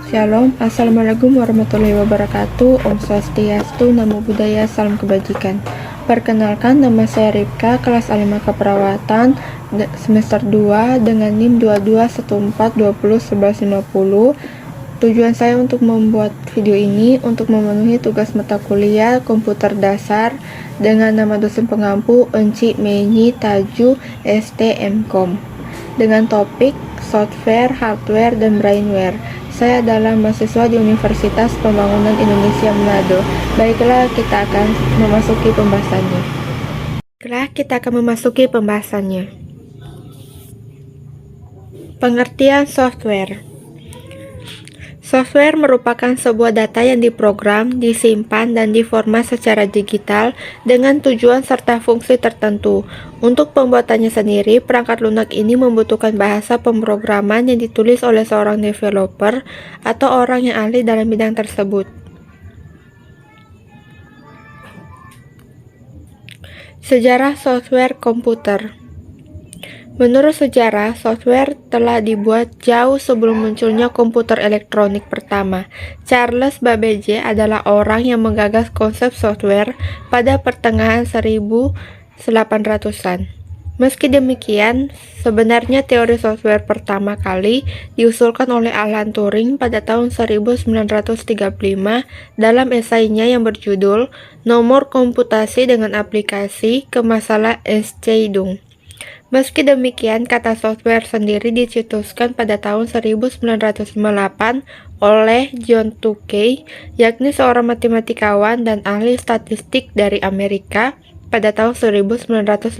Shalom, Assalamualaikum warahmatullahi wabarakatuh. Om Swastiastu, Namo Buddhaya, Salam Kebajikan. Perkenalkan, nama saya Ripka, kelas A5 Keperawatan, semester 2 dengan NIM 2214201150. Tujuan saya untuk membuat video ini untuk memenuhi tugas mata kuliah komputer dasar dengan nama dosen pengampu Enci Menyi Taju STMkom dengan topik software, hardware, dan brainware. Saya adalah mahasiswa di Universitas Pembangunan Indonesia Manado. Baiklah, kita akan memasuki pembahasannya. Pengertian software. Software merupakan sebuah data yang diprogram, disimpan, dan diformat secara digital dengan tujuan serta fungsi tertentu. Untuk pembuatannya sendiri, perangkat lunak ini membutuhkan bahasa pemrograman yang ditulis oleh seorang developer atau orang yang ahli dalam bidang tersebut. Sejarah software komputer. Menurut sejarah, software telah dibuat jauh sebelum munculnya komputer elektronik pertama. Charles Babbage adalah orang yang menggagas konsep software pada pertengahan 1800-an. Meski demikian, sebenarnya teori software pertama kali diusulkan oleh Alan Turing pada tahun 1935 dalam esainya yang berjudul Nomor Komputasi dengan Aplikasi ke Masalah Entscheidung. Meski demikian, kata software sendiri dicetuskan pada tahun 1958 oleh John Tukey, yakni seorang matematikawan dan ahli statistik dari Amerika pada tahun 1958.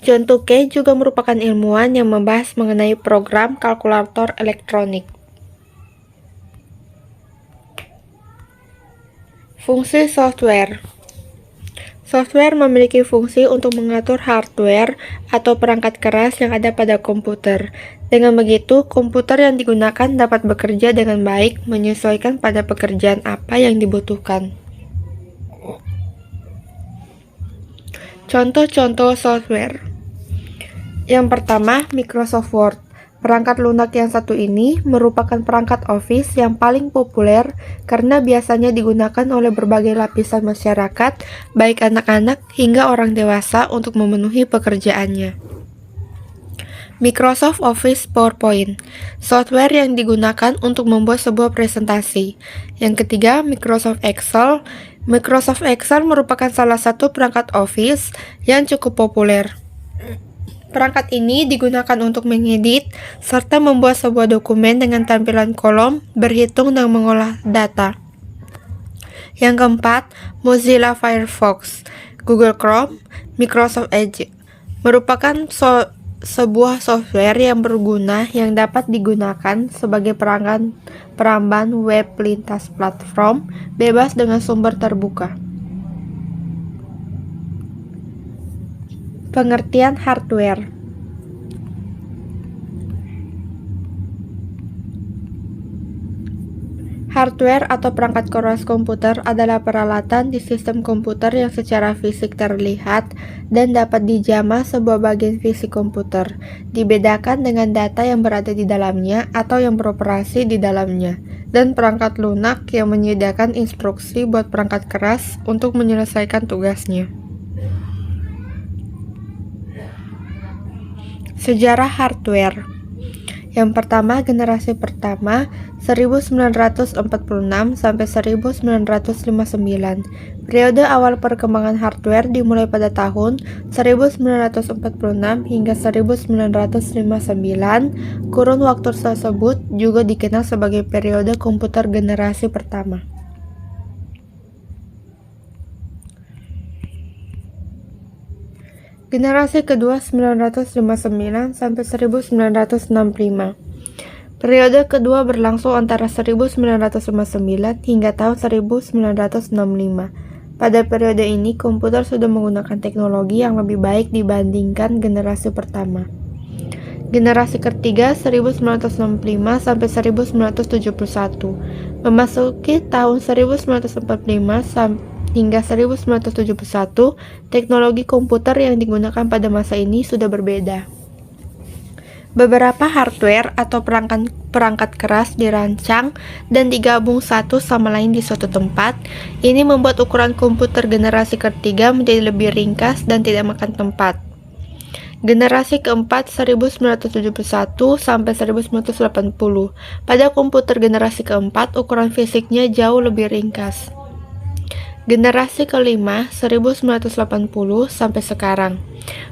John Tukey juga merupakan ilmuwan yang membahas mengenai program kalkulator elektronik. Fungsi software. Software memiliki fungsi untuk mengatur hardware atau perangkat keras yang ada pada komputer. Dengan begitu, komputer yang digunakan dapat bekerja dengan baik menyesuaikan pada pekerjaan apa yang dibutuhkan. Contoh-contoh software. Yang pertama, Microsoft Word. Perangkat lunak yang satu ini merupakan perangkat Office yang paling populer karena biasanya digunakan oleh berbagai lapisan masyarakat, baik anak-anak hingga orang dewasa untuk memenuhi pekerjaannya. Microsoft Office PowerPoint, software yang digunakan untuk membuat sebuah presentasi. Yang ketiga, Microsoft Excel. Microsoft Excel merupakan salah satu perangkat Office yang cukup populer. Perangkat ini digunakan untuk mengedit serta membuat sebuah dokumen dengan tampilan kolom, berhitung, dan mengolah data. Yang keempat, Mozilla Firefox, Google Chrome, Microsoft Edge merupakan sebuah software yang berguna yang dapat digunakan sebagai peramban web lintas platform bebas dengan sumber terbuka. Pengertian hardware. Hardware atau perangkat keras komputer adalah peralatan di sistem komputer yang secara fisik terlihat dan dapat dijamah sebuah bagian fisik komputer, dibedakan dengan data yang berada di dalamnya atau yang beroperasi di dalamnya, dan perangkat lunak yang menyediakan instruksi buat perangkat keras untuk menyelesaikan tugasnya. Sejarah hardware. Yang pertama, generasi pertama 1946 sampai 1959. Periode awal perkembangan hardware dimulai pada tahun 1946 hingga 1959. Kurun waktu tersebut juga dikenal sebagai periode komputer generasi pertama. Generasi kedua 1959 sampai 1965. Periode kedua berlangsung antara 1959 hingga tahun 1965. Pada periode ini, komputer sudah menggunakan teknologi yang lebih baik dibandingkan generasi pertama. Generasi ketiga 1965 sampai 1971. Memasuki tahun 1945 hingga 1971, teknologi komputer yang digunakan pada masa ini sudah berbeda. Beberapa hardware atau perangkat keras dirancang dan digabung satu sama lain di suatu tempat. Ini membuat ukuran komputer generasi ketiga menjadi lebih ringkas dan tidak makan tempat. Generasi keempat 1971 sampai 1980. Pada komputer generasi keempat, ukuran fisiknya jauh lebih ringkas. Generasi kelima 1980 sampai sekarang.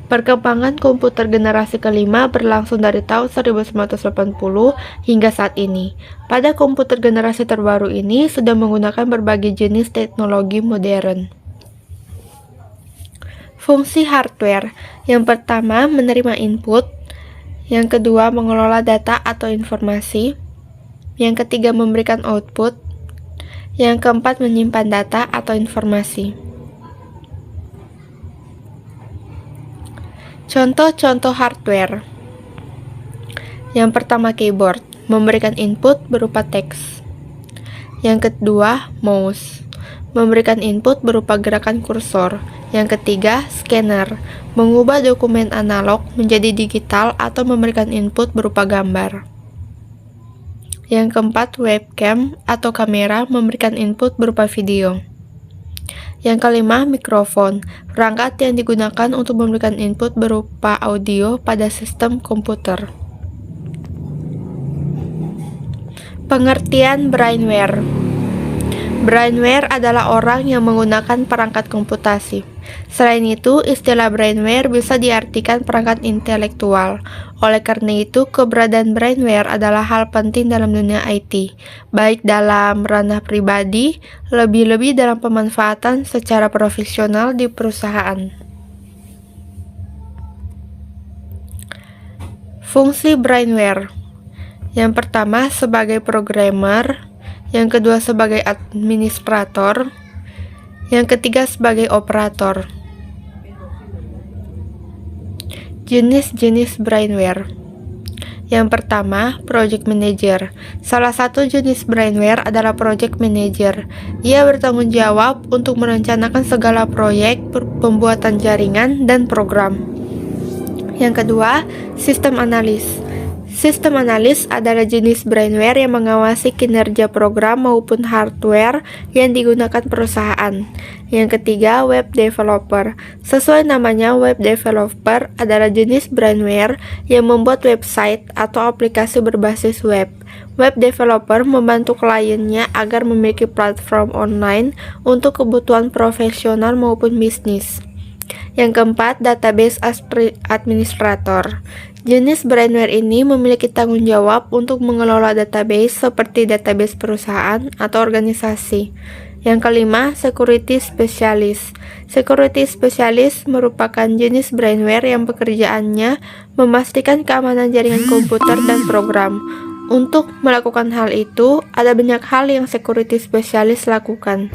Perkembangan komputer generasi kelima berlangsung dari tahun 1980 hingga saat ini. Pada komputer generasi terbaru ini sudah menggunakan berbagai jenis teknologi modern. Fungsi hardware. Yang pertama, menerima input. Yang kedua, mengelola data atau informasi. Yang ketiga, memberikan output. Yang keempat, menyimpan data atau informasi. Contoh-contoh hardware. Yang pertama, keyboard, memberikan input berupa teks. Yang kedua, mouse, memberikan input berupa gerakan kursor. Yang ketiga, scanner, mengubah dokumen analog menjadi digital atau memberikan input berupa gambar. Yang keempat, webcam atau kamera, memberikan input berupa video. Yang kelima, mikrofon, perangkat yang digunakan untuk memberikan input berupa audio pada sistem komputer. Pengertian brainware. Brainware adalah orang yang menggunakan perangkat komputasi. Selain itu, istilah brainware bisa diartikan perangkat intelektual. Oleh karena itu, keberadaan brainware adalah hal penting dalam dunia IT, baik dalam ranah pribadi, lebih-lebih dalam pemanfaatan secara profesional di perusahaan. Fungsi brainware. Yang pertama, sebagai programmer. Yang kedua, sebagai administrator. Yang ketiga, sebagai operator. Jenis-jenis brainware. Yang pertama, project manager. Salah satu jenis brainware adalah project manager. Ia bertanggung jawab untuk merencanakan segala proyek, pembuatan jaringan, dan program. Yang kedua, sistem analis. Sistem analis adalah jenis brainware yang mengawasi kinerja program maupun hardware yang digunakan perusahaan. Yang ketiga, web developer. Sesuai namanya, web developer adalah jenis brainware yang membuat website atau aplikasi berbasis web. Web developer membantu kliennya agar memiliki platform online untuk kebutuhan profesional maupun bisnis. Yang keempat, database administrator. Jenis brainware ini memiliki tanggung jawab untuk mengelola database seperti database perusahaan atau organisasi. Yang kelima, security specialist. Security specialist merupakan jenis brainware yang pekerjaannya memastikan keamanan jaringan komputer dan program. Untuk melakukan hal itu, ada banyak hal yang security specialist lakukan.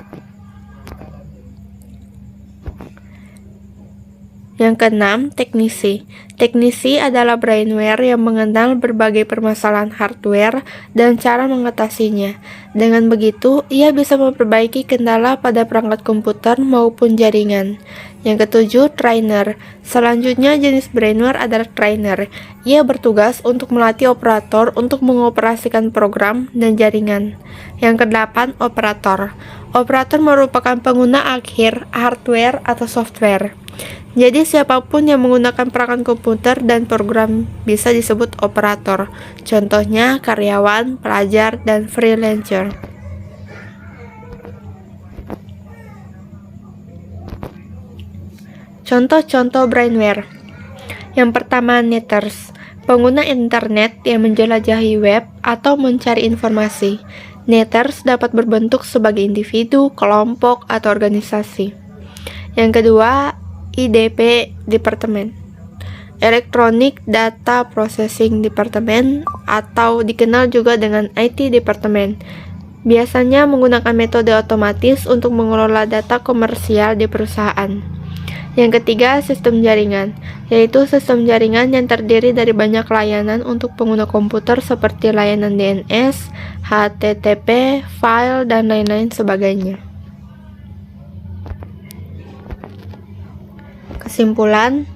Yang keenam, teknisi. Teknisi adalah brainware yang mengenal berbagai permasalahan hardware dan cara mengatasinya. Dengan begitu, ia bisa memperbaiki kendala pada perangkat komputer maupun jaringan. Yang ketujuh, trainer. Selanjutnya, jenis brainware adalah trainer. Ia bertugas untuk melatih operator untuk mengoperasikan program dan jaringan. Yang kedelapan, operator. Operator merupakan pengguna akhir hardware atau software. Jadi siapapun yang menggunakan perangkat komputer dan program bisa disebut operator. Contohnya karyawan, pelajar, dan freelancer. Contoh-contoh brainware. Yang pertama, netters. Pengguna internet yang menjelajahi web atau mencari informasi. Netters dapat berbentuk sebagai individu, kelompok, atau organisasi. Yang kedua, IDP Department, Electronic Data Processing Department, atau dikenal juga dengan IT Department. Biasanya menggunakan metode otomatis untuk mengelola data komersial di perusahaan. Yang ketiga, sistem jaringan, yaitu sistem jaringan yang terdiri dari banyak layanan untuk pengguna komputer seperti layanan DNS, HTTP, file, dan lain-lain sebagainya. Kesimpulan,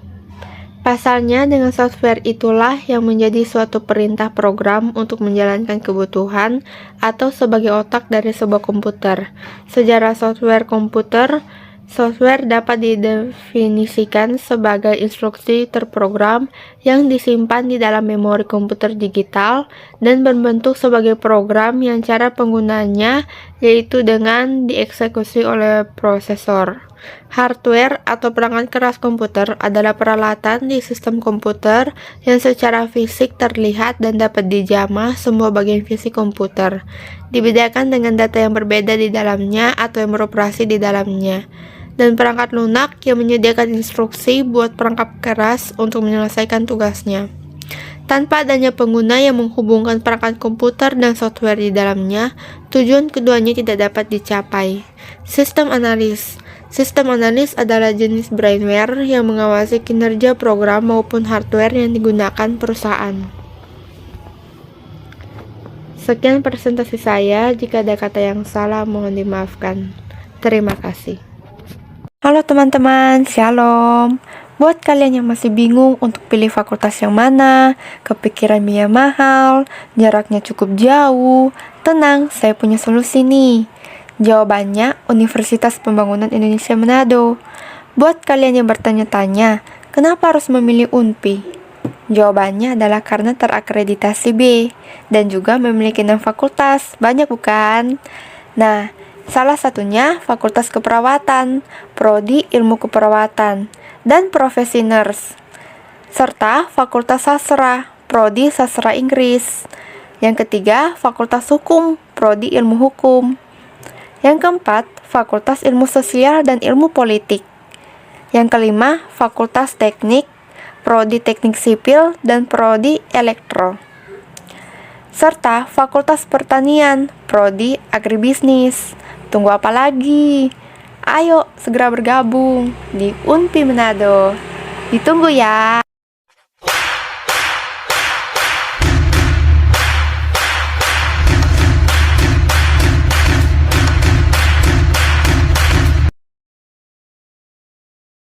Pasalnya, dengan software itulah yang menjadi suatu perintah program untuk menjalankan kebutuhan atau sebagai otak dari sebuah komputer. Sejarah software komputer, software dapat didefinisikan sebagai instruksi terprogram yang disimpan di dalam memori komputer digital dan berbentuk sebagai program yang cara penggunanya yaitu dengan dieksekusi oleh prosesor. Hardware atau perangkat keras komputer adalah peralatan di sistem komputer yang secara fisik terlihat dan dapat dijamah semua bagian fisik komputer, dibedakan dengan data yang berbeda di dalamnya atau yang beroperasi di dalamnya, dan perangkat lunak yang menyediakan instruksi buat perangkat keras untuk menyelesaikan tugasnya. Tanpa adanya pengguna yang menghubungkan perangkat komputer dan software di dalamnya, tujuan keduanya tidak dapat dicapai. Sistem analis. Sistem analis adalah jenis brainware yang mengawasi kinerja program maupun hardware yang digunakan perusahaan. Sekian presentasi saya, jika ada kata yang salah mohon dimaafkan. Terima kasih. Halo teman-teman, shalom. Buat kalian yang masih bingung untuk pilih fakultas yang mana, kepikiran biaya mahal, jaraknya cukup jauh, tenang, saya punya solusi nih. Jawabannya Universitas Pembangunan Indonesia Manado. Buat kalian yang bertanya-tanya, kenapa harus memilih UNPI? Jawabannya adalah karena terakreditasi B dan juga memiliki 6 fakultas. Banyak bukan? Nah, salah satunya Fakultas Keperawatan, Prodi Ilmu Keperawatan, dan Profesi Nurse, serta Fakultas Sastra, Prodi Sastra Inggris. Yang ketiga, Fakultas Hukum, Prodi Ilmu Hukum. Yang keempat, Fakultas Ilmu Sosial dan Ilmu Politik. Yang kelima, Fakultas Teknik, Prodi Teknik Sipil dan Prodi Elektro. Serta Fakultas Pertanian, Prodi Agribisnis. Tunggu apa lagi? Ayo segera bergabung di UNPI Manado. Ditunggu ya.